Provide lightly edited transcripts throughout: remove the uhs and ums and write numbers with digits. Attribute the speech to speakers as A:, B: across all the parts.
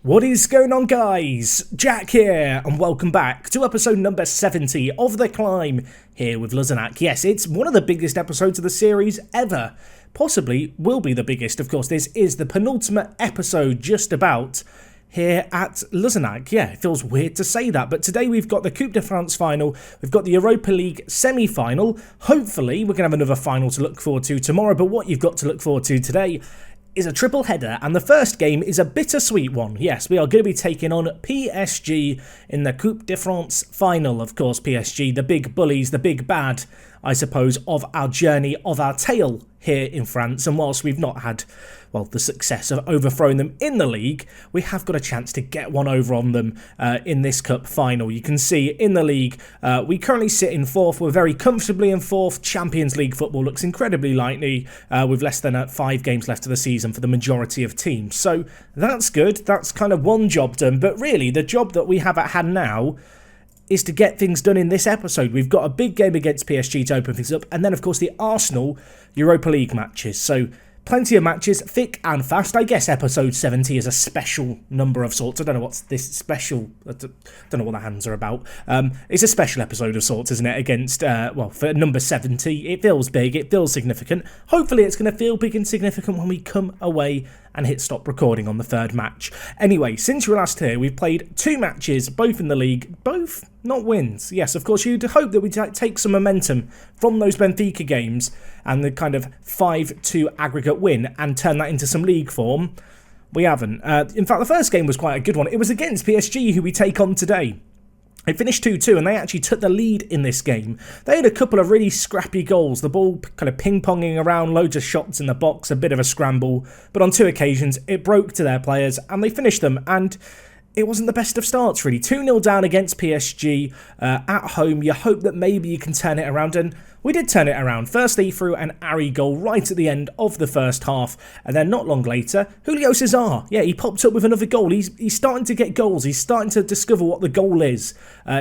A: What is going on, guys? Jack here, and welcome back to episode number 70 of The Climb here with Luzenak. Yes, it's one of the biggest episodes of the series ever. Possibly will be the biggest. Of course, this is the penultimate episode just about here at Luzenak. Yeah, it feels weird to say that, but today we've got the Coupe de France final, we've got the Europa League semi-final. Hopefully, we're going to have another final to look forward to tomorrow, but what you've got to look forward to today is a triple header, and the first game is a bittersweet one. Yes, we are going to be taking on PSG in the Coupe de France final. Of course, PSG, the big bullies, the big bad, I suppose, of our journey, of our tale here in France. And whilst we've not had, well, the success of overthrowing them in the league, we have got a chance to get one over on them in this cup final. You can see in the league, we currently sit in fourth. We're very comfortably in fourth. Champions League football looks incredibly likely with less than 5 games left of the season for the majority of teams. So that's good. That's kind of one job done. But really, the job that we have at hand now is to get things done in this episode. We've got a big game against PSG to open things up, and then, of course, the Arsenal Europa League matches. So plenty of matches, thick and fast. I guess episode 70 is a special number of sorts. I don't know what's this special. I don't know what the hands are about. It's a special episode of sorts, isn't it? Against, well, for number 70, it feels big, it feels significant. Hopefully it's going to feel big and significant when we come away and hit stop recording on the third match. Anyway, since we're last here, we've played 2 matches, both in the league, both not wins. Yes, of course, you'd hope that we take some momentum from those Benfica games and the kind of 5-2 aggregate win and turn that into some league form. We haven't. In fact, the first game was quite a good one. It was against PSG, who we take on today. It finished 2-2, and they actually took the lead in this game. They had a couple of really scrappy goals, the ball kind of ping-ponging around, loads of shots in the box, a bit of a scramble, but on 2 occasions it broke to their players and they finished them, and it wasn't the best of starts really. 2-0 down against PSG at home. You hope that maybe you can turn it around, and we did turn it around. Firstly through an Ari goal right at the end of the first half, and then not long later, Julio Cesar. Yeah, he popped up with another goal. He's starting to get goals. He's starting to discover what the goal is.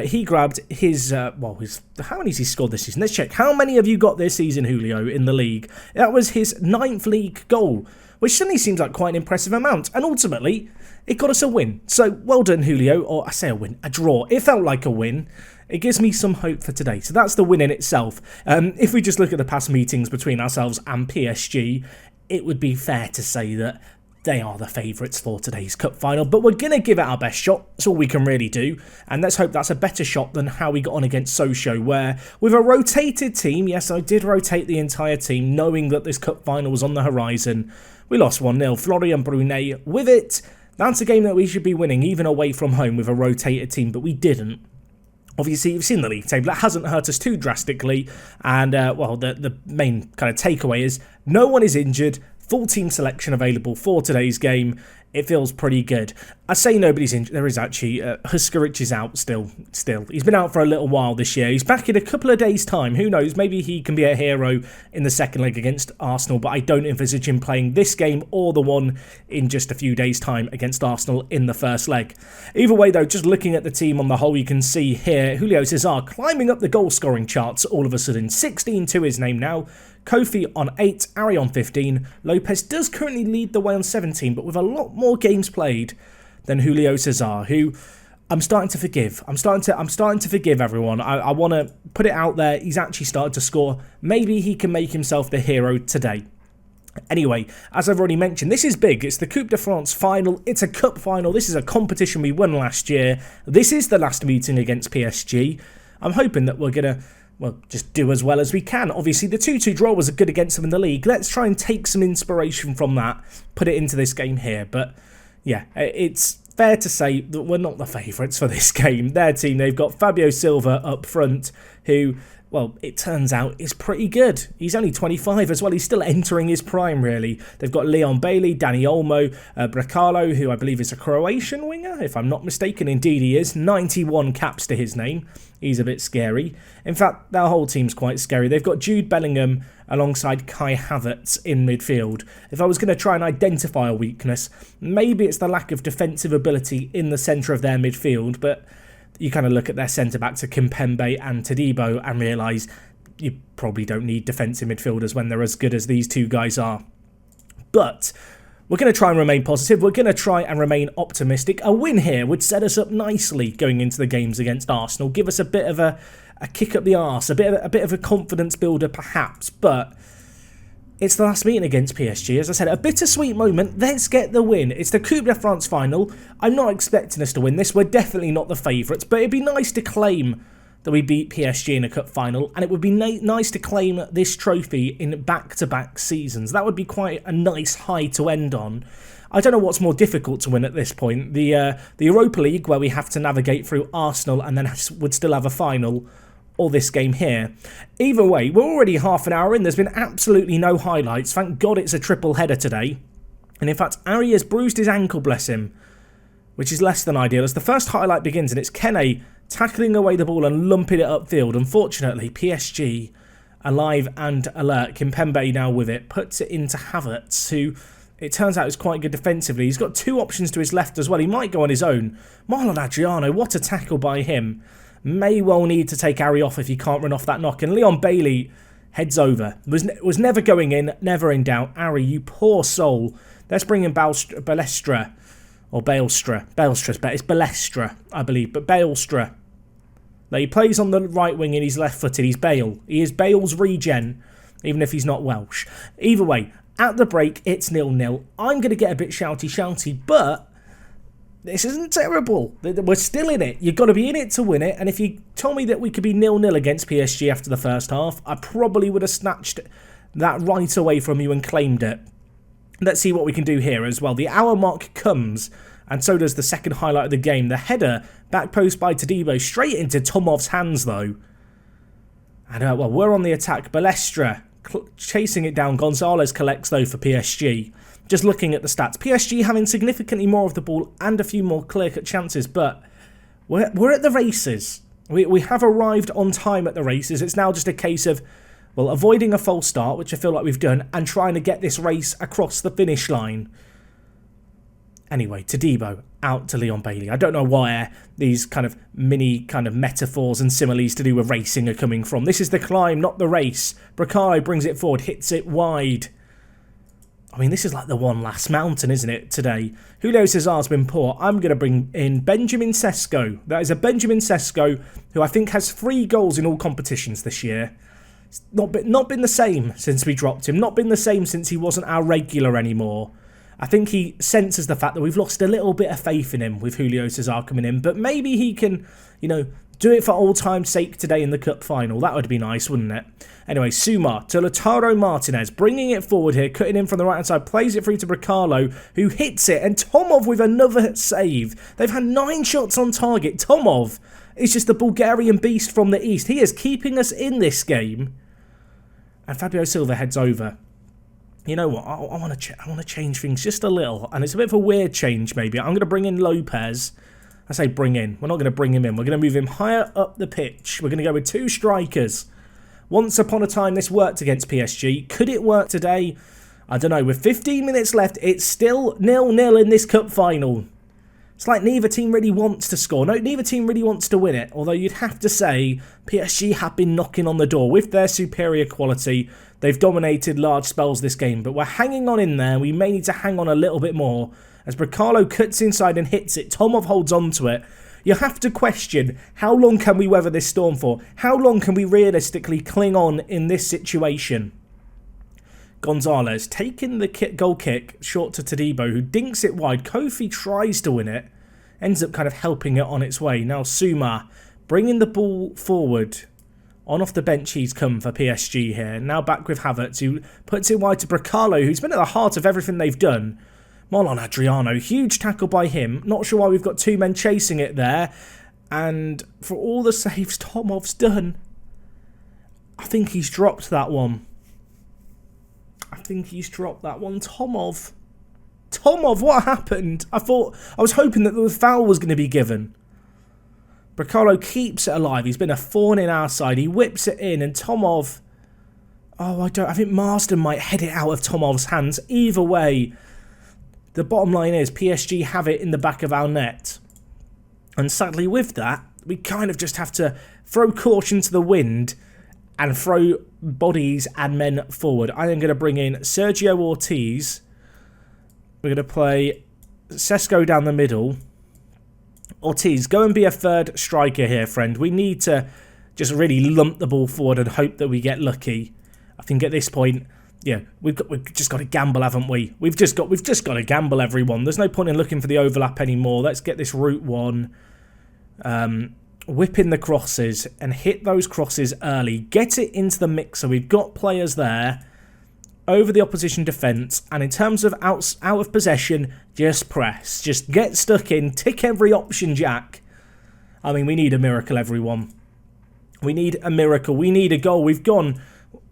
A: He grabbed his, how many has he scored this season? Let's check. How many have you got this season, Julio, in the league? That was his 9th league goal, which suddenly seems like quite an impressive amount. And ultimately, it got us a win. So well done, Julio. Or I say a win, a draw. It felt like a win. It gives me some hope for today. So that's the win in itself. If we just look at the past meetings between ourselves and PSG, it would be fair to say that they are the favourites for today's cup final. But we're going to give it our best shot. That's all we can really do. And let's hope that's a better shot than how we got on against Sochaux, where with a rotated team, yes, I did rotate the entire team, knowing that this cup final was on the horizon, we lost 1-0. Florian Brunet with it. That's a game that we should be winning, even away from home with a rotated team, but we didn't. Obviously, you've seen the league table. It hasn't hurt us too drastically. And, well, the main kind of takeaway is no one is injured. Full team selection available for today's game. It feels pretty good. I say nobody's injured. There is actually, Huskaric is out still. He's been out for a little while this year. He's back in a couple of days' time. Who knows? Maybe he can be a hero in the second leg against Arsenal, but I don't envisage him playing this game or the one in just a few days' time against Arsenal in the first leg. Either way, though, just looking at the team on the whole, you can see here Julio Cesar climbing up the goal-scoring charts all of a sudden. 16 to his name now. Kofi on 8, Ari on 15. Lopez does currently lead the way on 17, but with a lot more games played than Julio Cesar, who I'm starting to forgive. I'm starting to forgive everyone. I want to put it out there. He's actually started to score. Maybe he can make himself the hero today. Anyway, as I've already mentioned, this is big. It's the Coupe de France final. It's a cup final. This is a competition we won last year. This is the last meeting against PSG. I'm hoping that we're going to, well, just do as well as we can. Obviously, the 2-2 draw was good against them in the league. Let's try and take some inspiration from that, put it into this game here. But, yeah, it's fair to say that we're not the favourites for this game. Their team, they've got Fabio Silva up front, who, well, it turns out is pretty good. He's only 25 as well. He's still entering his prime, really. They've got Leon Bailey, Dani Olmo, Bracalo, who I believe is a Croatian winger, if I'm not mistaken. Indeed he is. 91 caps to his name. He's a bit scary. In fact, their whole team's quite scary. They've got Jude Bellingham alongside Kai Havertz in midfield. If I was going to try and identify a weakness, maybe it's the lack of defensive ability in the centre of their midfield, but you kind of look at their centre-backs, Kimpembe and Todibo, and realise you probably don't need defensive midfielders when they're as good as these two guys are. But We're going to try and remain positive. We're going to try and remain optimistic. A win here would set us up nicely going into the games against Arsenal. Give us a bit of a kick up the arse, a bit of a confidence builder perhaps. But it's the last meeting against PSG. As I said, a bittersweet moment. Let's get the win. It's the Coupe de France final. I'm not expecting us to win this. We're definitely not the favourites. But it'd be nice to claim that we beat PSG in a cup final, and it would be nice to claim this trophy in back-to-back seasons. That would be quite a nice high to end on. I don't know what's more difficult to win at this point, the Europa League, where we have to navigate through Arsenal and then would still have a final, or this game here. Either way, we're already half an hour in. There's been absolutely no highlights. Thank God it's a triple header today. And in fact, Ari has bruised his ankle, bless him, which is less than ideal, as the first highlight begins, and it's Kene tackling away the ball and lumping it upfield. Unfortunately, PSG alive and alert. Kimpembe now with it, puts it into Havertz, who it turns out is quite good defensively. He's got two options to his left as well. He might go on his own. Marlon Adriano, what a tackle by him. May well need to take Ari off if he can't run off that knock. And Leon Bailey heads over. Was never going in, never in doubt. Ari, you poor soul. Let's bring in Balestra. Or Balestra. Balestra's better. It's Balestra, I believe. But Balestra. Now, he plays on the right wing and he's left-footed. He's Bale. He is Bale's regen, even if he's not Welsh. Either way, at the break, it's 0-0. I'm going to get a bit shouty, but this isn't terrible. We're still in it. You've got to be in it to win it. And if you told me that we could be 0-0 against PSG after the first half, I probably would have snatched that right away from you and claimed it. Let's see what we can do here as well. The hour mark comes, and so does the second highlight of the game. The header, back post by Todibo, straight into Tomov's hands though. And well, we're on the attack. Balestra chasing it down. Gonzalez collects though for PSG. Just looking at the stats, PSG having significantly more of the ball and a few more clear-cut chances, but we're at the races. We have arrived on time at the races. It's now just a case of, well, avoiding a false start, which I feel like we've done, and trying to get this race across the finish line. Anyway, Todibo out to Leon Bailey. I don't know where these kind of mini metaphors and similes to do with racing are coming from. This is the climb, not the race. Bracaro brings it forward, hits it wide. I mean, this is like the one last mountain, isn't it, today? Julio Cesar's been poor. I'm going to bring in Benjamin Sesko. That is a Benjamin Sesko who I think has 3 goals in all competitions this year. It's not been the same since we dropped him. Not been the same since he wasn't our regular anymore. I think he senses the fact that we've lost a little bit of faith in him with Julio Cesar coming in. But maybe he can, do it for old time's sake today in the cup final. That would be nice, wouldn't it? Anyway, Suma to Lautaro Martinez, bringing it forward here, cutting in from the right-hand side, plays it through to Bracalo, who hits it, and Tomov with another save. They've had 9 shots on target. Tomov is just the Bulgarian beast from the east. He is keeping us in this game. And Fabio Silva heads over. You know what? I want to change things just a little, and it's a bit of a weird change. Maybe I'm going to bring in Lopez. I say bring in. We're not going to bring him in. We're going to move him higher up the pitch. We're going to go with 2 strikers. Once upon a time, this worked against PSG. Could it work today? I don't know. With 15 minutes left, it's still 0-0 in this cup final. It's like neither team really wants to score. No, neither team really wants to win it. Although you'd have to say PSG have been knocking on the door with their superior quality. They've dominated large spells this game, but we're hanging on in there. We may need to hang on a little bit more. As Bracalo cuts inside and hits it, Tomov holds on to it. You have to question, how long can we weather this storm for? How long can we realistically cling on in this situation? Gonzalez taking the goal kick short to Todibo, who dinks it wide. Kofi tries to win it, ends up kind of helping it on its way. Now Suma bringing the ball forward. On off the bench he's come for PSG here. Now back with Havertz, who puts it wide to Bracalo, who's been at the heart of everything they've done. Marlon Adriano, huge tackle by him. Not sure why we've got 2 men chasing it there. And for all the saves Tomov's done, I think he's dropped that one. Tomov, what happened? I was hoping that the foul was going to be given. Bracalo keeps it alive. He's been a thorn in our side. He whips it in, and Tomov... I think Marsden might head it out of Tomov's hands. Either way, the bottom line is PSG have it in the back of our net. And sadly with that, we kind of just have to throw caution to the wind and throw bodies and men forward. I am going to bring in Sergio Ortiz We're going to play Sesko down the middle. Ortiz, go and be a third striker here, friend. We need to just really lump the ball forward and hope that we get lucky. I think at this point, yeah, we've just got to gamble, haven't we? We've just got to gamble, everyone. There's no point in looking for the overlap anymore. Let's get this route one. Whip in the crosses and hit those crosses early. Get it into the mixer. We've got players there over the opposition defence, and in terms of out of possession, just press. Just get stuck in. Tick every option, Jack. I mean, we need a miracle, everyone. We need a miracle. We need a goal. We've gone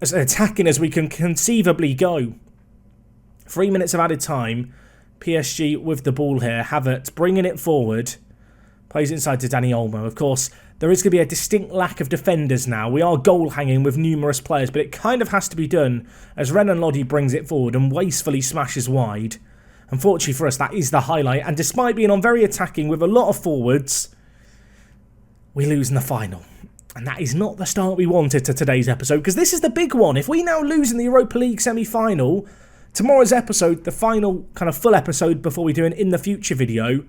A: as attacking as we can conceivably go. 3 minutes of added time. PSG with the ball here. Havertz bringing it forward. Plays inside to Dani Olmo. Of course, there is going to be a distinct lack of defenders now. We are goal hanging with numerous players, but it kind of has to be done as Renan Lodi brings it forward and wastefully smashes wide. Unfortunately for us, that is the highlight. And despite being on very attacking with a lot of forwards, we lose in the final. And that is not the start we wanted to today's episode, because this is the big one. If we now lose in the Europa League semi-final, tomorrow's episode, the final kind of full episode before we do an In the Future video,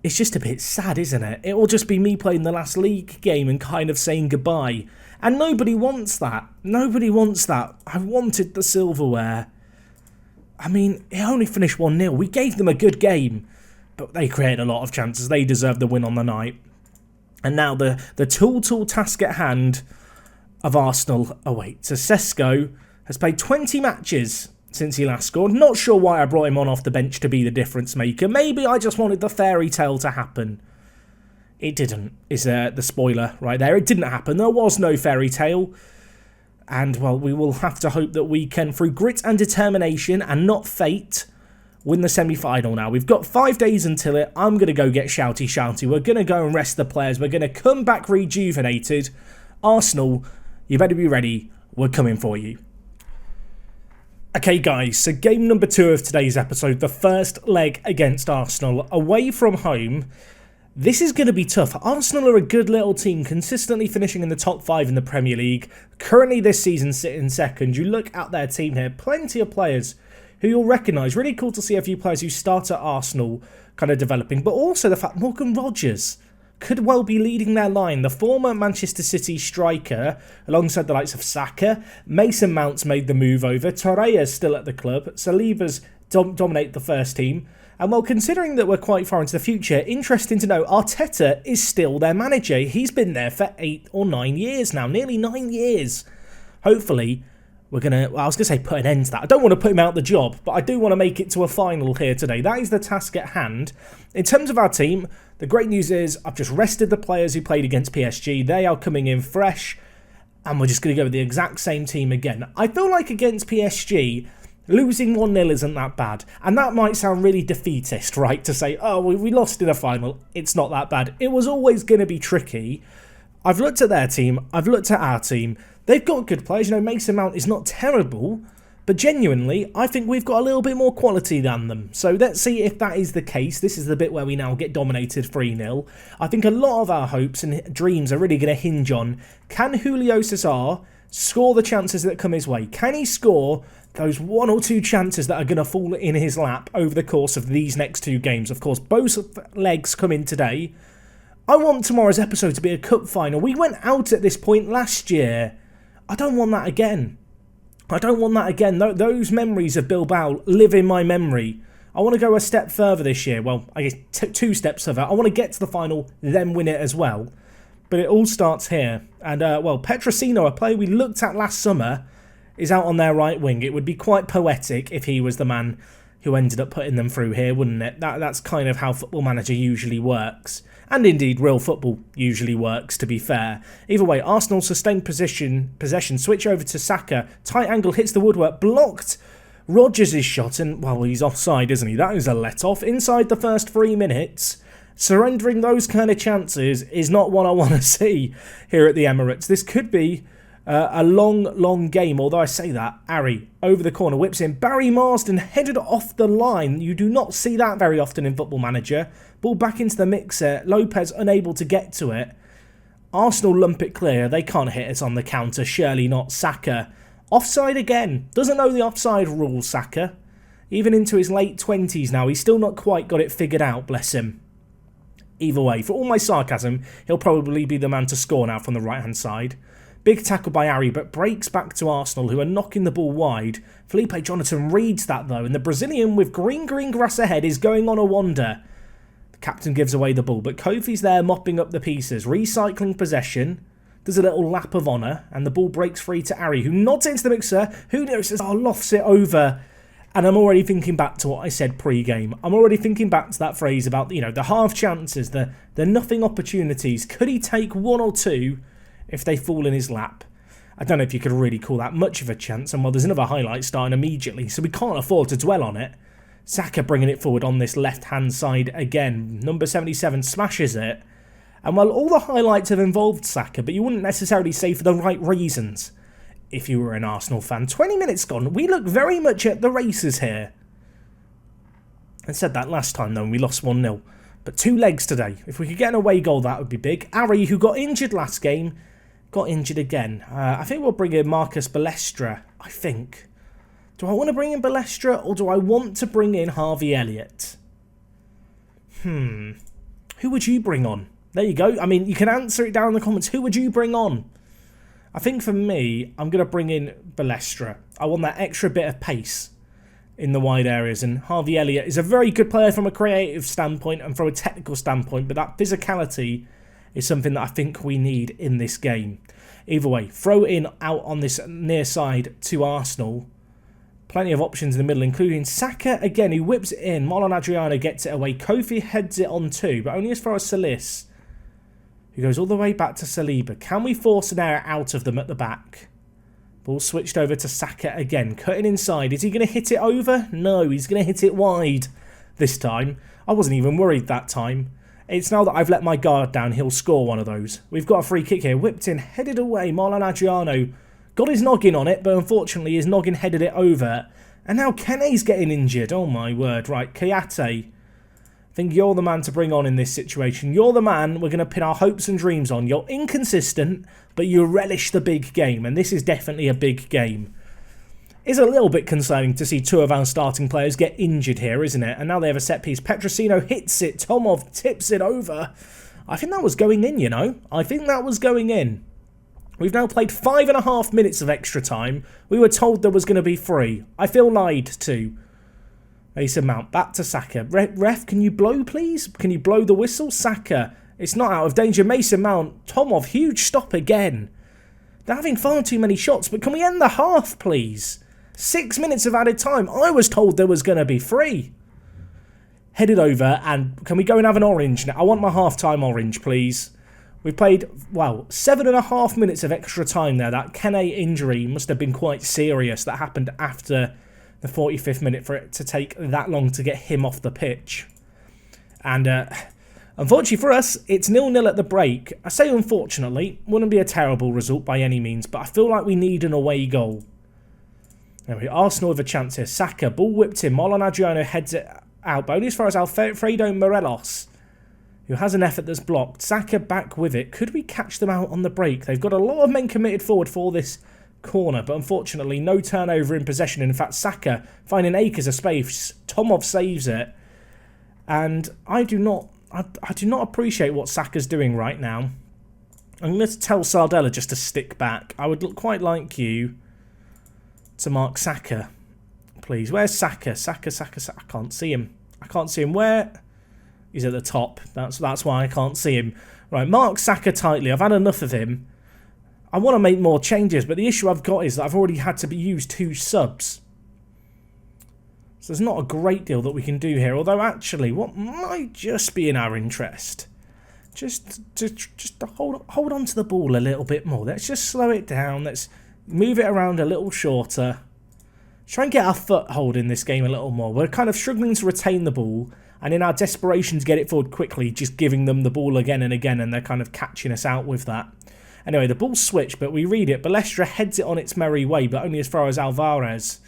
A: it's just a bit sad, isn't it? It will just be me playing the last league game and kind of saying goodbye. And nobody wants that. Nobody wants that. I wanted the silverware. I mean, it only finished 1-0. We gave them a good game, but they created a lot of chances. They deserved the win on the night. And now the tall task at hand of Arsenal awaits. So Sesko has played 20 matches since he last scored. Not sure why I brought him on off the bench to be the difference maker. Maybe I just wanted the fairy tale to happen. It didn't, is the spoiler right there. It didn't happen. There was no fairy tale. And, well, we will have to hope that we can, through grit and determination and not fate, win the semi-final now. We've got 5 days until it. I'm going to go get shouty. We're going to go and rest the players. We're going to come back rejuvenated. Arsenal, you better be ready. We're coming for you. Okay, guys, so game number 2 of today's episode, the first leg against Arsenal, away from home. This is going to be tough. Arsenal are a good little team, consistently finishing in the top 5 in the Premier League. Currently this season sitting second. You look at their team here, plenty of players who you'll recognise. Really cool to see a few players who start at Arsenal kind of developing, but also the fact Morgan Rogers could well be leading their line. The former Manchester City striker, alongside the likes of Saka. Mason Mount's made the move over. Torreira's still at the club. Saliba's dominate the first team. And well, considering that we're quite far into the future, interesting to know, Arteta is still their manager. He's been there for 8 or 9 years now. Nearly 9 years. Hopefully, we're going to, well, I was going to say put an end to that. I don't want to put him out the job, but I do want to make it to a final here today. That is the task at hand. In terms of our team, the great news is I've just rested the players who played against PSG. They are coming in fresh, and we're just going to go with the exact same team again. I feel like against PSG, losing 1-0 isn't that bad. And that might sound really defeatist, right? To say, oh, we lost in a final. It's not that bad. It was always going to be tricky. I've looked at their team. I've looked at our team. They've got good players. You know, Mason Mount is not terrible. But genuinely, I think we've got a little bit more quality than them. So let's see if that is the case. This is the bit where we now get dominated 3-0. I think a lot of our hopes and dreams are really going to hinge on, can Julio Cesar score the chances that come his way? Can he score those 1 or 2 chances that are going to fall in his lap over the course of these next 2 games? Of course, both legs come in today. I want tomorrow's episode to be a cup final. We went out at this point last year. I don't want that again. Those memories of Bilbao live in my memory. I want to go a step further this year. Well, I guess 2 steps further. I want to get to the final, then win it as well. But it all starts here. And, well, Petrosino, a player we looked at last summer, is out on their right wing. It would be quite poetic if he was the man who ended up putting them through here, wouldn't it? That's kind of how Football Manager usually works. And indeed, real football usually works, to be fair. Either way, Arsenal sustained possession, switch over to Saka. Tight angle, hits the woodwork, blocked Rodgers' shot, and, well, he's offside, isn't he? That is a let-off. Inside the first 3 minutes, surrendering those kind of chances is not what I want to see here at the Emirates. This could be a long game, although I say that. Ari, over the corner, whips in. Barry Marsden headed off the line. You do not see that very often in Football Manager. Ball back into the mixer. Lopez unable to get to it. Arsenal lump it clear. They can't hit us on the counter. Surely not. Saka. Offside again. Doesn't know the offside rule, Saka. Even into his late 20s now, he's still not quite got it figured out, bless him. Either way, for all my sarcasm, he'll probably be the man to score now from the right-hand side. Big tackle by Ari, but breaks back to Arsenal, who are knocking the ball wide. Felipe Jonathan reads that, though, and the Brazilian with green grass ahead is going on a wander. The captain gives away the ball, but Kofi's there mopping up the pieces, recycling possession. Does a little lap of honour, and the ball breaks free to Ari, who nods into the mixer, who notices, lofts it over. And I'm already thinking back to what I said pre-game. I'm already thinking back to that phrase about, the half chances, the nothing opportunities. Could he take one or two if they fall in his lap? I don't know if you could really call that much of a chance. And there's another highlight starting immediately, so we can't afford to dwell on it. Saka bringing it forward on this left-hand side again. Number 77 smashes it. And all the highlights have involved Saka, but you wouldn't necessarily say for the right reasons. If you were an Arsenal fan. 20 minutes gone. We look very much at the races here. I said that last time, though, and we lost 1-0. But 2 legs today. If we could get an away goal, that would be big. Ari, who got injured last game, got injured again. I think we'll bring in Marcus Balestra, I think. Do I want to bring in Balestra, or do I want to bring in Harvey Elliott? Who would you bring on? There you go. I mean, you can answer it down in the comments. Who would you bring on? I think for me, I'm going to bring in Balestra. I want that extra bit of pace in the wide areas. And Harvey Elliott is a very good player from a creative standpoint and from a technical standpoint. But that physicality is something that I think we need in this game. Either way, throw in out on this near side to Arsenal. Plenty of options in the middle, including Saka again, who whips it in. Marlon Adriano gets it away. Kofi heads it on too, but only as far as Salis, who goes all the way back to Saliba. Can we force an error out of them at the back? Ball switched over to Saka again, cutting inside. Is he going to hit it over? No, he's going to hit it wide this time. I wasn't even worried that time. It's now that I've let my guard down, he'll score one of those. We've got a free kick here, whipped in, headed away. Marlon Adriano got his noggin on it, but unfortunately his noggin headed it over. And now Kene's getting injured. Oh my word. Right, Kayate, I think you're the man to bring on in this situation. You're the man we're going to pin our hopes and dreams on. You're inconsistent, but you relish the big game. And this is definitely a big game. It's a little bit concerning to see 2 of our starting players get injured here, isn't it? And now they have a set piece. Petrosino hits it. Tomov tips it over. I think that was going in, I think that was going in. We've now played 5.5 minutes of extra time. We were told there was going to be 3. I feel lied to. Mason Mount, back to Saka. Ref, can you blow, please? Can you blow the whistle? Saka, it's not out of danger. Mason Mount, Tomov, huge stop again. They're having far too many shots, but can we end the half, please? 6 minutes of added time. I was told there was going to be 3. Headed over, and can we go and have an orange now? I want my half-time orange, please. We've played, 7.5 minutes of extra time there. That Kene injury must have been quite serious. That happened after the 45th minute for it to take that long to get him off the pitch. And unfortunately for us, it's 0-0 at the break. I say unfortunately, wouldn't be a terrible result by any means, but I feel like we need an away goal. Anyway, Arsenal with a chance here. Saka, ball whipped in. Marlon Adriano heads it out, but only as far as Alfredo Morelos, who has an effort that's blocked. Saka back with it. Could we catch them out on the break? They've got a lot of men committed forward for this corner, but unfortunately no turnover in possession. In fact, Saka finding acres of space. Tomov saves it, and I do not appreciate what Saka's doing right now. I'm going to tell Sardella just to stick back. I would quite like you to mark Saka, please. Where's Saka? Saka. I can't see him. Where? He's at the top. That's why I can't see him. Right, mark Saka tightly. I've had enough of him. I want to make more changes, but the issue I've got is that I've already had to use 2 subs. So there's not a great deal that we can do here. Although, actually, what might just be in our interest, just to hold on to the ball a little bit more. Let's just slow it down. Let's move it around a little shorter. Try and get our foothold in this game a little more. We're kind of struggling to retain the ball, and in our desperation to get it forward quickly, just giving them the ball again and again, and they're kind of catching us out with that. Anyway, the ball's switched, but we read it. Balestra heads it on its merry way, but only as far as Alvarez.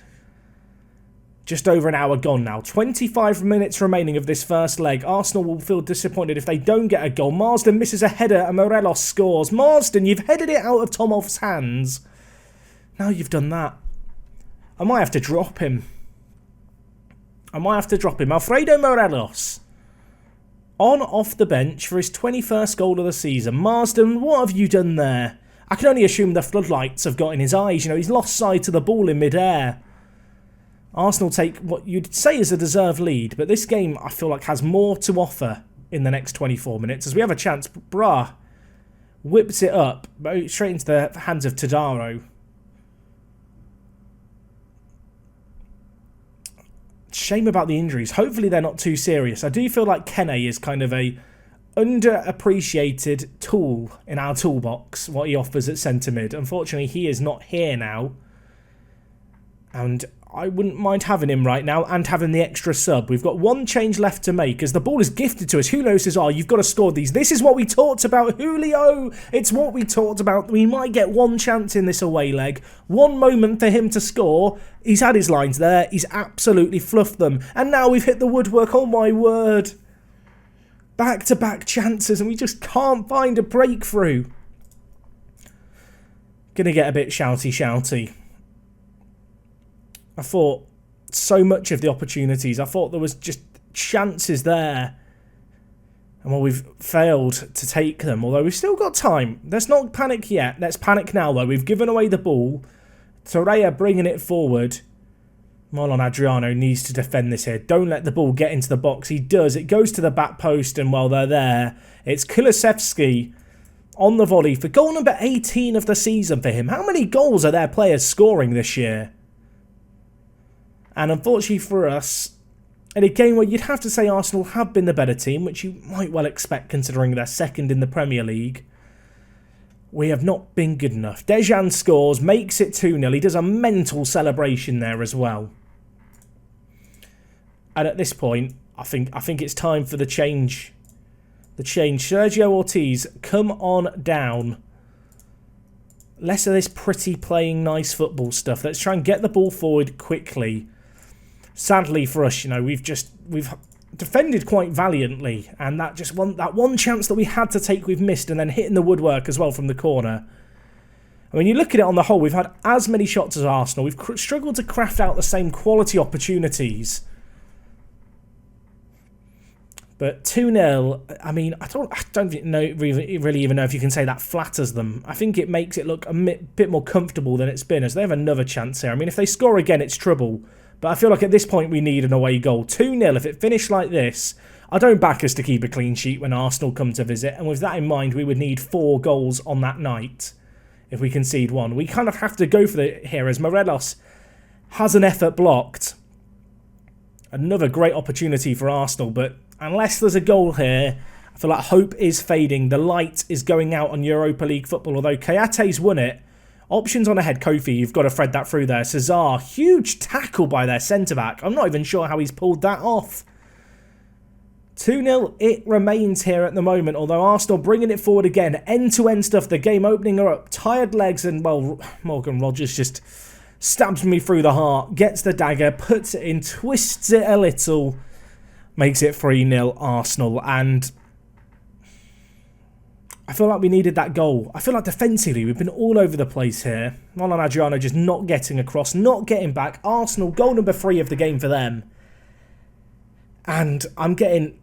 A: Just over an hour gone now. 25 minutes remaining of this first leg. Arsenal will feel disappointed if they don't get a goal. Marsden misses a header and Morelos scores. Marsden, you've headed it out of Tomov's hands. Now you've done that. I might have to drop him. I might have to drop him. Alfredo Morelos on off the bench for his 21st goal of the season. Marsden, what have you done there? I can only assume the floodlights have got in his eyes. You know, he's lost sight of the ball in mid-air. Arsenal take what you'd say is a deserved lead, but this game, I feel like, has more to offer in the next 24 minutes as we have a chance. Bra whips it up straight into the hands of Tadaro. Shame about the injuries. Hopefully they're not too serious. I do feel like Kene is kind of a underappreciated tool in our toolbox, what he offers at centre mid. Unfortunately, he is not here now. And I wouldn't mind having him right now and having the extra sub. We've got one change left to make as the ball is gifted to us. Julio says, oh, you've got to score these. This is what we talked about, Julio. It's what we talked about. We might get one chance in this away leg. One moment for him to score. He's had his lines there. He's absolutely fluffed them. And now we've hit the woodwork. Oh, my word. Back-to-back chances and we just can't find a breakthrough. Gonna get a bit shouty. I thought so much of the opportunities. I thought there was just chances there. And well, we've failed to take them. Although we've still got time. Let's not panic yet. Let's panic now, though. We've given away the ball. Torreira bringing it forward. Marlon Adriano needs to defend this here. Don't let the ball get into the box. He does. It goes to the back post. And while they're there, it's Kulusevski on the volley for goal number 18 of the season for him. How many goals are their players scoring this year? And unfortunately for us, in a game where you'd have to say Arsenal have been the better team, which you might well expect considering they're second in the Premier League, we have not been good enough. Dejan scores, makes it 2-0. He does a mental celebration there as well. And at this point, I think it's time for the change. The change. Sergio Ortiz, come on down. Less of this pretty playing nice football stuff. Let's try and get the ball forward quickly. Sadly for us, you know, we've defended quite valiantly, and that one chance that we had to take, we've missed, and then hitting the woodwork as well from the corner. I mean, you look at it on the whole, we've had as many shots as Arsenal. We've struggled to craft out the same quality opportunities. But 2-0, I mean, I don't know, really even know if you can say that flatters them. I think it makes it look a bit more comfortable than it's been, as they have another chance here. I mean, if they score again, it's trouble. But I feel like at this point we need an away goal. 2-0, if it finished like this, I don't back us to keep a clean sheet when Arsenal come to visit. And with that in mind, we would need 4 goals on that night if we concede 1. We kind of have to go for it here as Morelos has an effort blocked. Another great opportunity for Arsenal, but unless there's a goal here, I feel like hope is fading. The light is going out on Europa League football, although Kayate's won it. Options on ahead, Kofi, you've got to thread that through there. Cesar, huge tackle by their centre-back. I'm not even sure how he's pulled that off. 2-0, it remains here at the moment, although Arsenal bringing it forward again. End-to-end stuff, the game opening her up. Tired legs, and, well, Morgan Rogers just stabs me through the heart. Gets the dagger, puts it in, twists it a little. Makes it 3-0 Arsenal, and I feel like we needed that goal. I feel like defensively we've been all over the place here. Marlon Adriano just not getting across, not getting back. Arsenal, goal number 3 of the game for them. And I'm getting,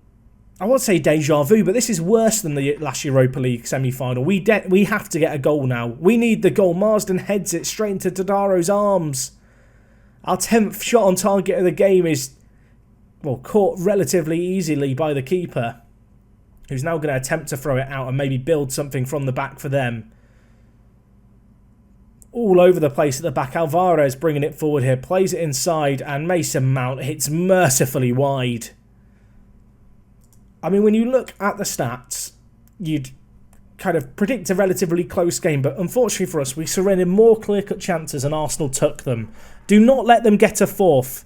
A: I won't say deja vu, but this is worse than the last Europa League semi-final. We have to get a goal now. We need the goal. Marsden heads it straight into Tadaro's arms. Our 10th shot on target of the game is, well, caught relatively easily by the keeper, who's now going to attempt to throw it out and maybe build something from the back for them. All over the place at the back. Alvarez bringing it forward here, plays it inside, and Mason Mount hits mercifully wide. I mean, when you look at the stats, you'd kind of predict a relatively close game, but unfortunately for us, we surrendered more clear-cut chances and Arsenal took them. Do not let them get a 4th.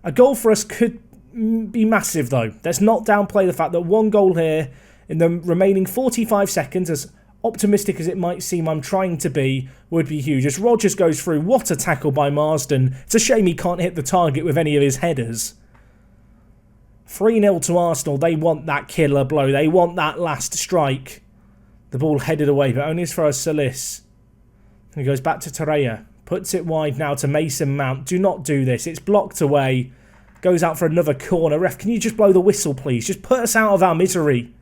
A: A goal for us could be massive, though. Let's not downplay the fact that 1 goal here in the remaining 45 seconds, as optimistic as it might seem I'm trying to be, would be huge. As Rogers goes through, what a tackle by Marsden. It's a shame he can't hit the target with any of his headers. 3-0 to Arsenal. They want that killer blow. They want that last strike. The ball headed away, but only as far as Solis. He goes back to Torreira. Puts it wide now to Mason Mount. Do not do this. It's blocked away. goes out for another corner. Ref, can you just blow the whistle, please? Just put us out of our misery.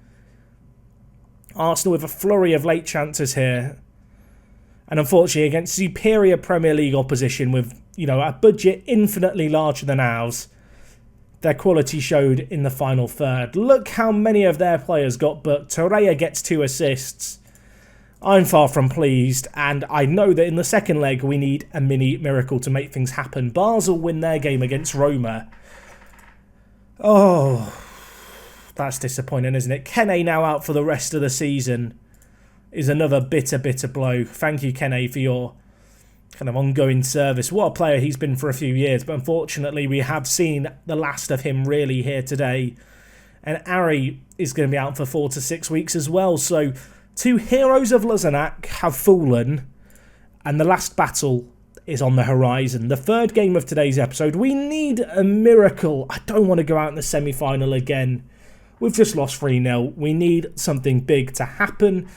A: Arsenal with a flurry of late chances here. And unfortunately, against superior Premier League opposition with, a budget infinitely larger than ours, their quality showed in the final third. Look how many of their players got booked. Torreira gets 2 assists. I'm far from pleased, and I know that in the second leg we need a mini miracle to make things happen. Basel win their game against Roma. Oh, that's disappointing, isn't it? Kene now out for the rest of the season is another bitter blow. Thank you, Kene, for your kind of ongoing service. What a player he's been for a few years, but unfortunately we have seen the last of him really here today. And Ari is going to be out for 4 to 6 weeks as well, so 2 heroes of Lausanne have fallen, and the last battle is on the horizon. The third game of today's episode. We need a miracle. I don't want to go out in the semi-final again. We've just lost 3-0. We need something big to happen.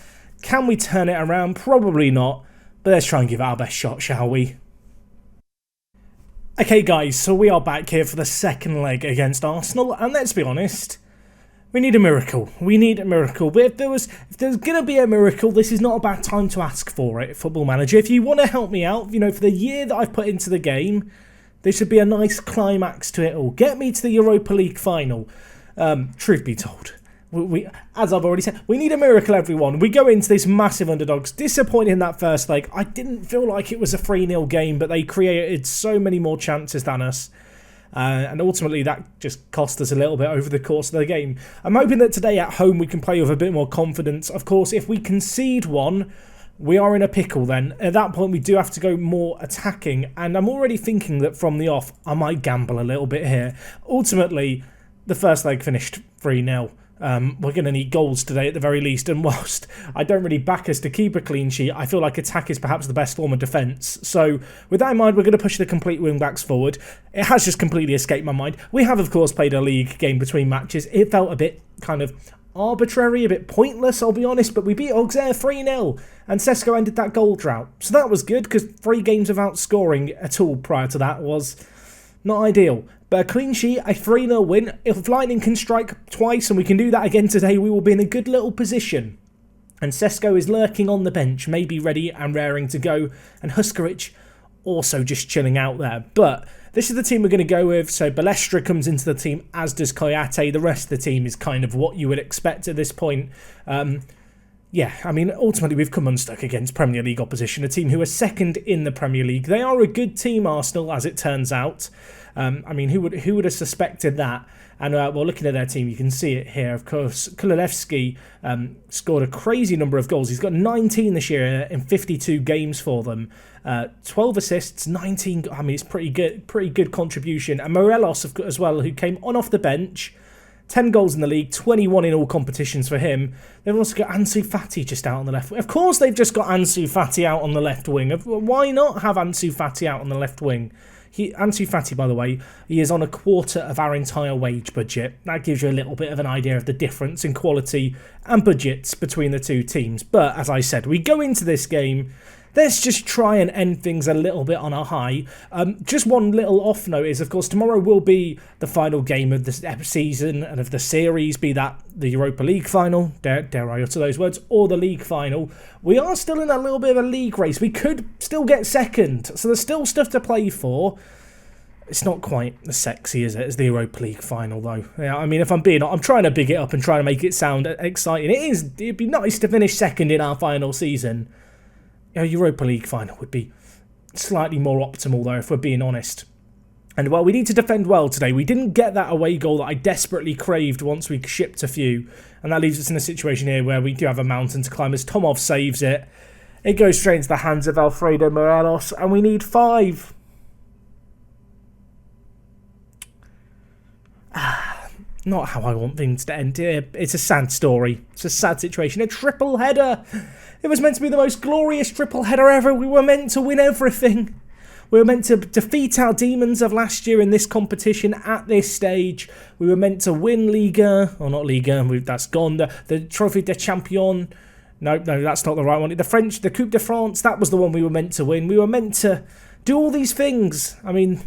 A: Can we turn it around? Probably not, but let's try and give it our best shot, shall we? Okay guys, so we are back here for the second leg against Arsenal, and let's be honest, we need a miracle. We need a miracle. But if there's going to be a miracle, this is not a bad time to ask for it, Football Manager. If you want to help me out, for the year that I've put into the game, there should be a nice climax to it all. Get me to the Europa League final. Truth be told, we, as I've already said, we need a miracle, everyone. We go into this massive underdogs. Disappointed in that first leg. I didn't feel like it was a 3-0 game, but they created so many more chances than us. And ultimately that just cost us a little bit over the course of the game. I'm hoping that today at home we can play with a bit more confidence. Of course, if we concede one, we are in a pickle then. At that point we do have to go more attacking, and I'm already thinking that from the off I might gamble a little bit here. Ultimately, the first leg finished 3-0. We're going to need goals today at the very least, and whilst I don't really back us to keep a clean sheet, I feel like attack is perhaps the best form of defence. So with that in mind, we're going to push the complete wing-backs forward. It has just completely escaped my mind. We have, of course, played a league game between matches. It felt a bit kind of arbitrary, a bit pointless, I'll be honest, but we beat Auxerre 3-0, and Sesko ended that goal drought. So that was good, because 3 games without scoring at all prior to that was not ideal. But a clean sheet, a 3-0 win. If Lightning can strike twice and we can do that again today, we will be in a good little position. And Sesko is lurking on the bench, maybe ready and raring to go. And Huskaric also just chilling out there. But this is the team we're going to go with. So Balestra comes into the team, as does Koyate. The rest of the team is kind of what you would expect at this point. Yeah, I mean, ultimately we've come unstuck against Premier League opposition, a team who are second in the Premier League. They are a good team, Arsenal, as it turns out. I mean, who would have suspected that? And well, looking at their team, you can see it here. Of course, Kulilevsky scored a crazy number of goals. He's got 19 this year in 52 games for them. 12 assists, 19. I mean, it's pretty good contribution. And Morelos as well, who came on off the bench. 10 goals in the league, 21 in all competitions for him. They've also got Ansu Fati just out on the left wing. Of course they've just got Ansu Fati out on the left wing. Why not have Ansu Fati out on the left wing? Ansu Fati, by the way, he is on a quarter of our entire wage budget. That gives you a little bit of an idea of the difference in quality and budgets between the two teams. But as I said, we go into this game. Let's just try and end things a little bit on a high. Just one little off note is, of course, tomorrow will be the final game of the season and of the series, be that the Europa League final, dare I utter those words, or the league final. We are still in a little bit of a league race. We could still get second, so there's still stuff to play for. It's not quite as sexy, is it, as the Europa League final, though. Yeah, I mean, if I'm trying to big it up and trying to make it sound exciting. It'd be nice to finish second in our final season. Europa League final would be slightly more optimal, though, if we're being honest. And, well, we need to defend well today. We didn't get that away goal that I desperately craved once we shipped a few. And that leaves us in a situation here where we do have a mountain to climb as Tomov saves it. It goes straight into the hands of Alfredo Morelos, and we need 5. Not how I want things to end here. It's a sad story. It's a sad situation. A triple header. It was meant to be the most glorious triple header ever. We were meant to win everything. We were meant to defeat our demons of last year in this competition at this stage. We were meant to win Liga. Or not Liga. That's gone. The Trophy de Champion. No, that's not the right one. The Coupe de France. That was the one we were meant to win. We were meant to do all these things. I mean,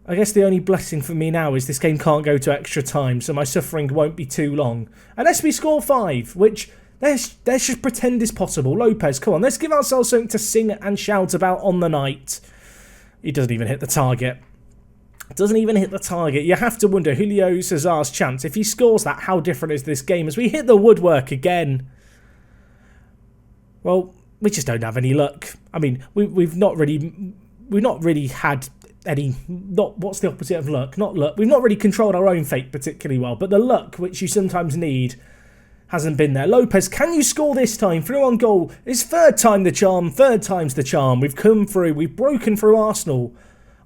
A: I guess the only blessing for me now is this game can't go to extra time, so my suffering won't be too long. Unless we score 5, which let's just pretend is possible. Lopez, come on, let's give ourselves something to sing and shout about on the night. He doesn't even hit the target. Doesn't even hit the target. You have to wonder, Julio Cesar's chance. If he scores that, how different is this game? As we hit the woodwork again. Well, we just don't have any luck. I mean, we've not really had any, what's the opposite of luck? Not luck. We've not really controlled our own fate particularly well, but the luck, which you sometimes need, hasn't been there. Lopez, can you score this time? Through on goal. It's third time the charm. Third time's the charm. We've come through. We've broken through Arsenal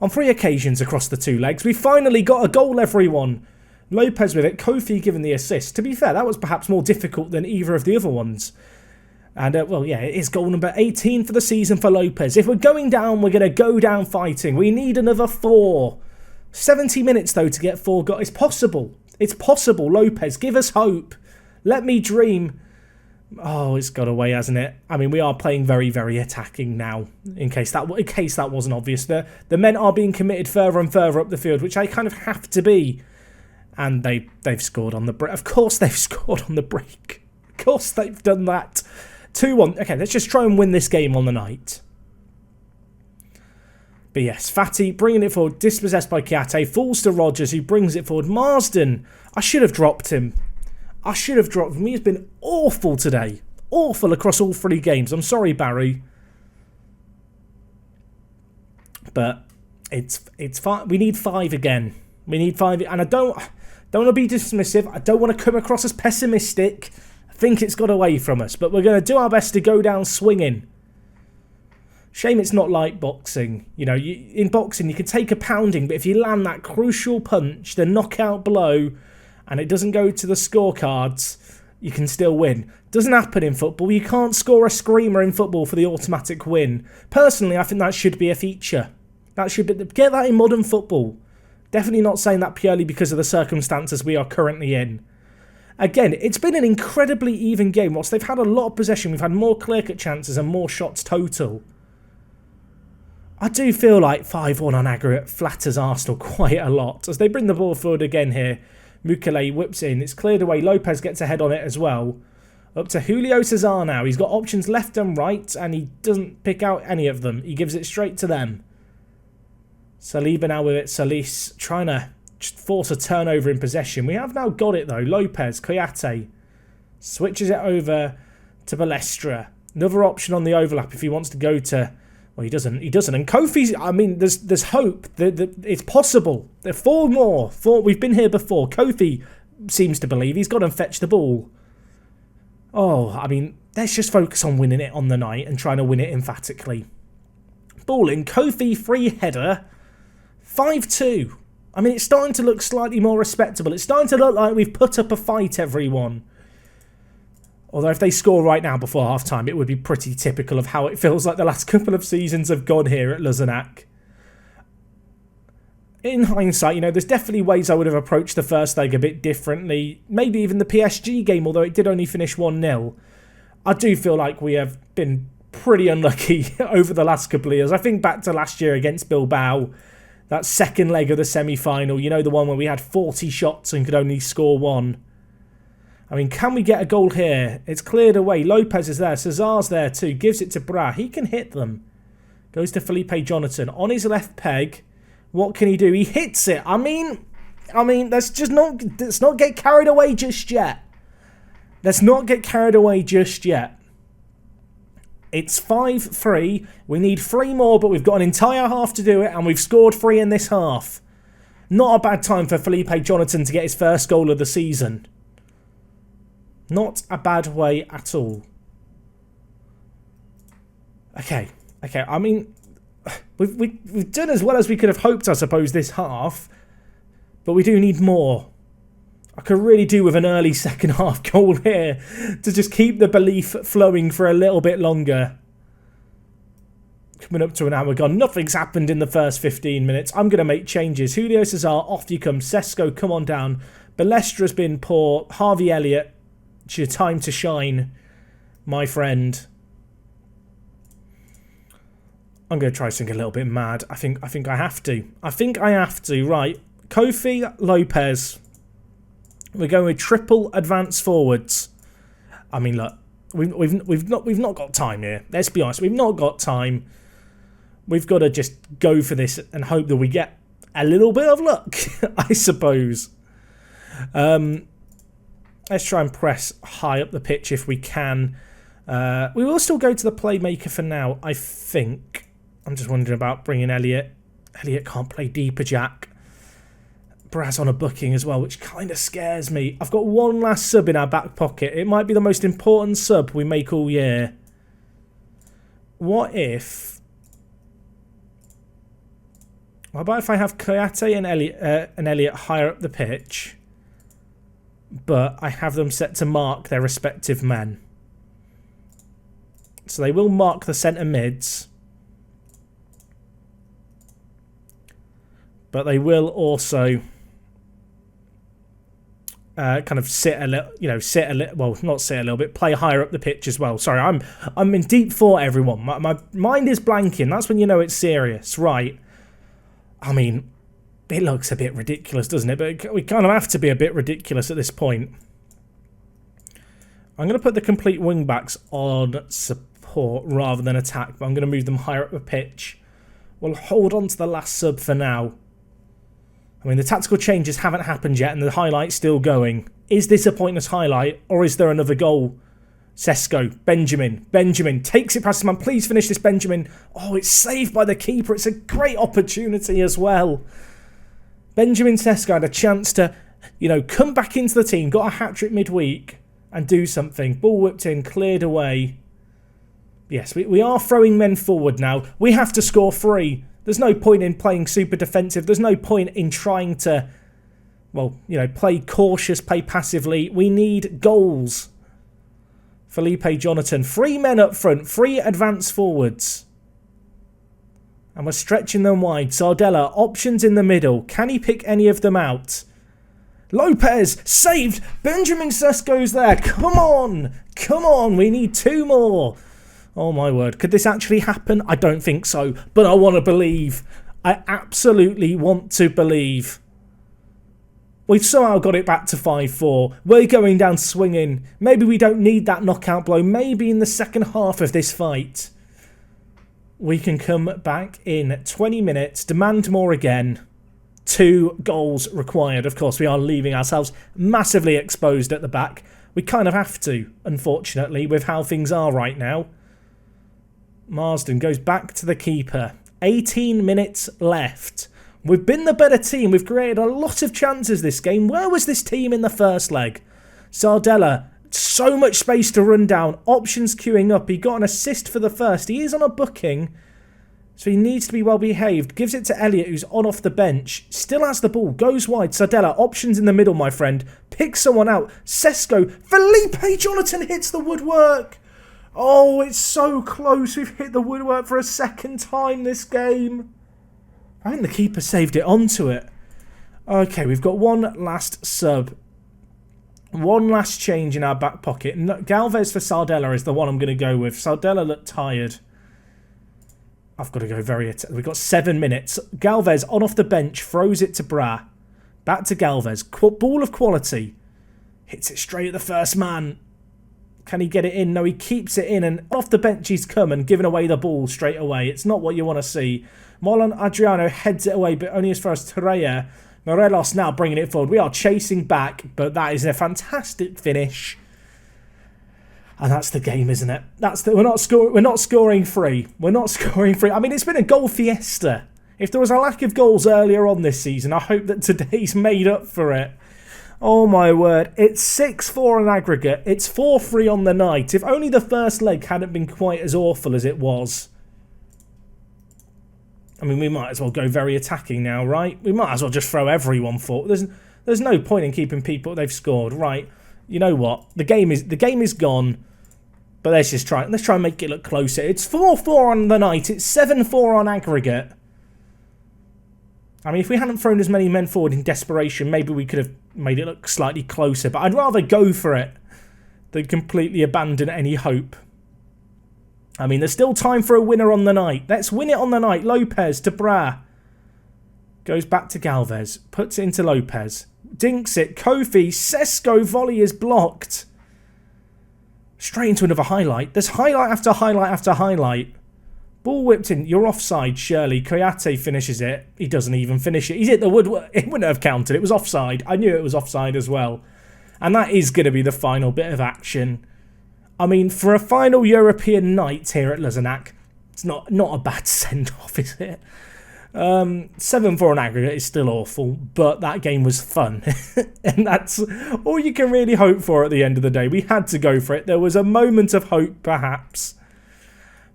A: on 3 occasions across the 2 legs. We finally got a goal, everyone. Lopez with it. Kofi giving the assist. To be fair, that was perhaps more difficult than either of the other ones. And, well, yeah, it is goal number 18 for the season for Lopez. If we're going down, we're going to go down fighting. We need another 4. 70 minutes, though, to get 4 goals. It's possible. It's possible, Lopez. Give us hope. Let me dream. Oh, it's got away, hasn't it? I mean, we are playing very, very attacking now, in case that wasn't obvious. The men are being committed further and further up the field, which they kind of have to be. And they've scored on the break. Of course they've scored on the break. Of course they've done that. 2-1. Okay, let's just try and win this game on the night. But yes, Fati bringing it forward, dispossessed by Kiate, falls to Rogers, who brings it forward. Marsden, I should have dropped him. He has been awful today. Awful across all 3 games. I'm sorry, Barry. But it's fine. We need 5 again. We need 5. And I don't want to be dismissive. I don't want to come across as pessimistic. I think it's got away from us. But we're going to do our best to go down swinging. Shame it's not like boxing. You know, in boxing you can take a pounding, but if you land that crucial punch, the knockout blow, and it doesn't go to the scorecards, you can still win. Doesn't happen in football. You can't score a screamer in football for the automatic win. Personally, I think that should be a feature. Get that in modern football. Definitely not saying that purely because of the circumstances we are currently in. Again, it's been an incredibly even game. Whilst they've had a lot of possession, we've had more clear-cut chances and more shots total. I do feel like 5-1 on aggregate flatters Arsenal quite a lot. As they bring the ball forward again here, Mukele whips in. It's cleared away. Lopez gets ahead on it as well. Up to Julio Cesar now. He's got options left and right, and he doesn't pick out any of them. He gives it straight to them. Saliba now with it. Salis trying to force a turnover in possession. We have now got it, though. Lopez, Koyate switches it over to Balestra. Another option on the overlap if he wants to go to... Well, he doesn't. And Kofi's... I mean, there's hope. It's possible. There are 4 more. 4. We've been here before. Kofi seems to believe he's got to fetch the ball. Oh, I mean, let's just focus on winning it on the night and trying to win it emphatically. Ball in. Kofi, free header. 5-2. I mean, it's starting to look slightly more respectable. It's starting to look like we've put up a fight, everyone. Although if they score right now before half-time, it would be pretty typical of how it feels like the last couple of seasons have gone here at Luzenac. In hindsight, you know, there's definitely ways I would have approached the first leg a bit differently. Maybe even the PSG game, although it did only finish 1-0. I do feel like we have been pretty unlucky over the last couple of years. I think back to last year against Bilbao, that second leg of the semi-final, you know, the one where we had 40 shots and could only score 1. I mean, can we get a goal here? It's cleared away. Lopez is there. Cesar's there too. Gives it to Bra. He can hit them. Goes to Felipe Jonathan. On his left peg. What can he do? He hits it. I mean, let's not get carried away just yet. Let's not get carried away just yet. It's 5-3. We need 3 more, but we've got an entire half to do it, and we've scored 3 in this half. Not a bad time for Felipe Jonathan to get his first goal of the season. Not a bad way at all. Okay. I mean, we've done as well as we could have hoped, I suppose, this half. But we do need more. I could really do with an early second half goal here to just keep the belief flowing for a little bit longer. Coming up to an hour gone. Nothing's happened in the first 15 minutes. I'm going to make changes. Julio Cesar, off you come. Sesko, come on down. Balestra's been poor. Harvey Elliott, it's your time to shine, my friend. I'm going to try something a little bit mad. I think I have to. Right. Kofi, Lopez. We're going with triple advance forwards. I mean, look, we've not got time here. Let's be honest. We've not got time. We've got to just go for this and hope that we get a little bit of luck, I suppose. Let's try and press high up the pitch if we can. We will still go to the playmaker for now, I think. I'm just wondering about bringing Elliot. Elliot can't play deeper, Jack. Braz on a booking as well, which kind of scares me. I've got one last sub in our back pocket. It might be the most important sub we make all year. What about if I have Koyate and Elliot higher up the pitch, but I have them set to mark their respective men? So they will mark the centre mids, but they will also kind of sit a little, well, not sit a little bit, play higher up the pitch as well. Sorry, I'm in deep thought, everyone. My mind is blanking. That's when you know it's serious, right? I mean, it looks a bit ridiculous, doesn't it? But we kind of have to be a bit ridiculous at this point. I'm going to put the complete wing-backs on support rather than attack, but I'm going to move them higher up the pitch. We'll hold on to the last sub for now. I mean, the tactical changes haven't happened yet, and the highlight's still going. Is this a pointless highlight, or is there another goal? Sesko, Benjamin takes it past his man. Please finish this, Benjamin. Oh, it's saved by the keeper. It's a great opportunity as well. Benjamin Sesko had a chance to, come back into the team, got a hat-trick midweek, and do something. Ball whipped in, cleared away. Yes, we are throwing men forward now. We have to score 3. There's no point in playing super defensive. There's no point in trying to, play cautious, play passively. We need goals. Felipe Jonathan, 3 men up front, 3 advanced forwards. And we're stretching them wide. Sardella, options in the middle. Can he pick any of them out? Lopez, saved. Benjamin Sesko's there. Come on. We need 2 more. Oh my word. Could this actually happen? I don't think so. But I want to believe. I absolutely want to believe. We've somehow got it back to 5-4. We're going down swinging. Maybe we don't need that knockout blow. Maybe in the second half of this fight, we can come back in 20 minutes, demand more again. 2 goals required. Of course, we are leaving ourselves massively exposed at the back. We kind of have to, unfortunately, with how things are right now. Marsden goes back to the keeper. 18 minutes left. We've been the better team. We've created a lot of chances this game. Where was this team in the first leg? Sardella, so much space to run down. Options queuing up. He got an assist for the first. He is on a booking, so he needs to be well behaved. Gives it to Elliot, who's on off the bench. Still has the ball. Goes wide. Sardella, options in the middle, my friend. Picks someone out. Sesko. Felipe Jonathan hits the woodwork. Oh, it's so close. We've hit the woodwork for a second time this game. I think the keeper saved it onto it. Okay, we've got one last sub. One last change in our back pocket. Galvez for Sardella is the one I'm going to go with. Sardella looked tired. I've got to go very... We've got 7 minutes. Galvez on off the bench. Throws it to Bra. Back to Galvez. Ball of quality. Hits it straight at the first man. Can he get it in? No, he keeps it in. And off the bench he's come and given away the ball straight away. It's not what you want to see. Marlon Adriano heads it away, but only as far as Torreya. Morelos now bringing it forward. We are chasing back, but that is a fantastic finish. And that's the game, isn't it? We're not scoring 3. We're not scoring 3. I mean, it's been a goal fiesta. If there was a lack of goals earlier on this season, I hope that today's made up for it. Oh my word. It's 6-4 on aggregate. It's 4-3 on the night. If only the first leg hadn't been quite as awful as it was. I mean, we might as well go very attacking now, right? We might as well just throw everyone forward. There's no point in keeping people they've scored, right? You know what? The game is gone. But let's try and make it look closer. It's 4-4 on the night. It's 7-4 on aggregate. I mean, if we hadn't thrown as many men forward in desperation, maybe we could have made it look slightly closer. But I'd rather go for it than completely abandon any hope. I mean, there's still time for a winner on the night. Let's win it on the night. Lopez to Bra. Goes back to Galvez. Puts it into Lopez. Dinks it. Kofi. Sesko volley is blocked. Straight into another highlight. There's highlight after highlight after highlight. Ball whipped in. You're offside, surely. Koyate finishes it. He doesn't even finish it. He's hit the wood. It wouldn't have counted. It was offside. I knew it was offside as well. And that is going to be the final bit of action. I mean, for a final European night here at Luzenac, it's not a bad send-off, is it? 7-4 on aggregate is still awful, but that game was fun. And that's all you can really hope for at the end of the day. We had to go for it. There was a moment of hope, perhaps.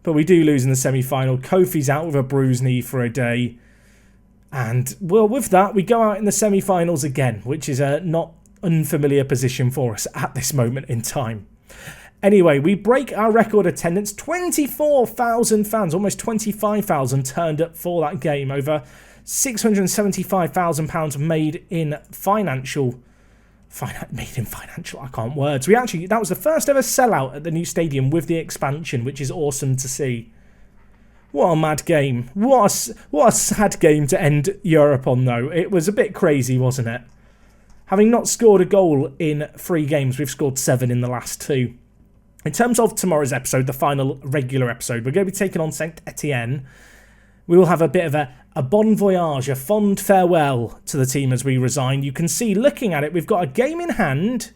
A: But we do lose in the semi-final. Kofi's out with a bruised knee for a day. And, well, with that, we go out in the semi-finals again, which is a not unfamiliar position for us at this moment in time. Anyway, we break our record attendance. 24,000 fans, almost 25,000 turned up for that game. Over £675,000 made in financial, I can't words. That was the first ever sellout at the new stadium with the expansion, which is awesome to see. What a mad game. What a sad game to end Europe on, though. It was a bit crazy, wasn't it? Having not scored a goal in 3 games, we've scored 7 in the last 2. In terms of tomorrow's episode, the final regular episode, we're going to be taking on Saint Etienne. We will have a bit of a bon voyage, a fond farewell to the team as we resign. You can see, looking at it, we've got a game in hand,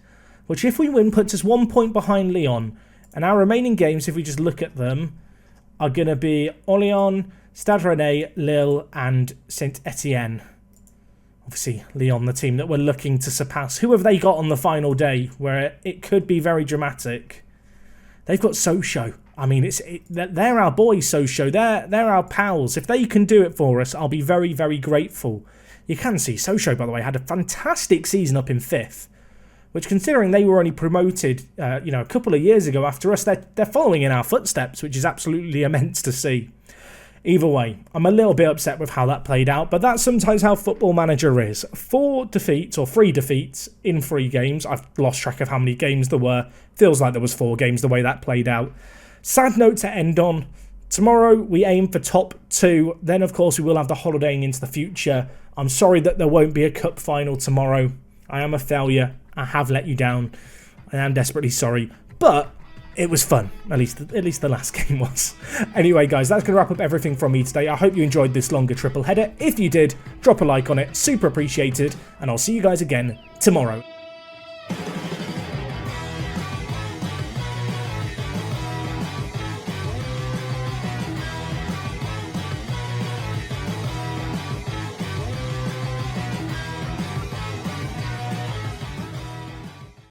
A: which if we win puts us 1 point behind Lyon. And our remaining games, if we just look at them, are going to be Orléans, Stade Rennais, Lille and Saint Etienne. Obviously, Lyon, the team that we're looking to surpass. Who have they got on the final day where it could be very dramatic? They've got Sochaux. I mean, they're our boys, Sochaux. They're our pals. If they can do it for us, I'll be very, very grateful. You can see Sochaux, by the way, had a fantastic season up in 5th, which, considering they were only promoted, a couple of years ago after us, they're following in our footsteps, which is absolutely immense to see. Either way, I'm a little bit upset with how that played out, but that's sometimes how Football Manager is. 3 defeats in 3 games. I've lost track of how many games there were. Feels like there was 4 games the way that played out. Sad note to end on. Tomorrow we aim for top 2. Then, of course, we will have the holidaying into the future. I'm sorry that there won't be a cup final tomorrow. I am a failure. I have let you down. I am desperately sorry. But it was fun. At least the last game was. Anyway, guys, that's going to wrap up everything from me today. I hope you enjoyed this longer triple header. If you did, drop a like on it. Super appreciated. And I'll see you guys again tomorrow.